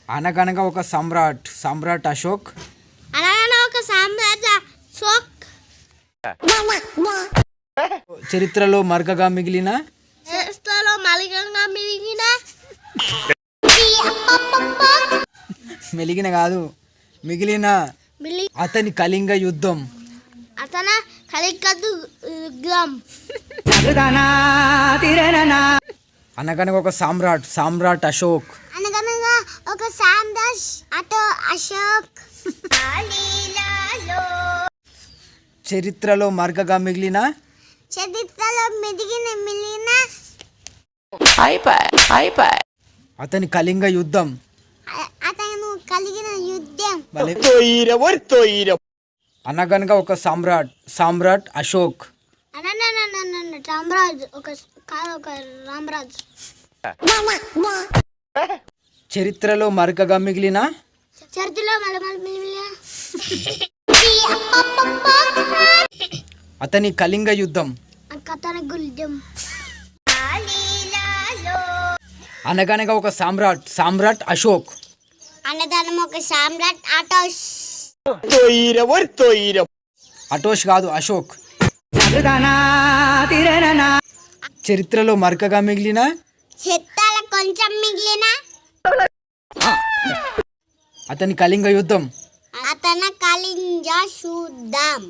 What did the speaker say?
అనగనగా ఒక సమ్రాట్ సమ్రాట్ అశోక్. అనగనగా ఒక సామ్రాజ్య అశోక్. చరిత్రలో మరకగా మిగిలిన చరిత్రలో మలిగంగా మిగిలిన మెలిగిన కాదు మిగిలిన అతని కళింగ యుద్ధం. అతన కలికదు యుద్ధం. అనగనగా ఒక సామ్రాట్ సామ్రాట్ అశోక్. అనగనగా ఒక సామ్రాట్ అశోక్. చరిత్రలో మరకగా మిగిలిన చరిత్రలో మిగిలిన అతని కళింగ యుద్ధం. అతను కలిగిన యుద్ధం. అనగనగా ఒక సామ్రాట్ సామ్రాట్ అశోక్. రామరాజ్ ఒక రామరాజ్. చరిత్రలో మరకగా మిగిలిన చరిత్రలో మిగిలిన అతని కళింగ యుద్ధం. కథన గుల్జం. అనగనగా ఒక సామ్రాట్ సామ్రాట్ అశోక్. అన్నదానం ఒక సామ్రాట్ అటోష్. అటోష్ కాదు అశోక్. చరిత్రలో మరకగా మిగిలిన చెత్తాల కొంచెం మిగిలిన అతని కళింగ యుద్ధం. అతన కళింజ శుద్ధం.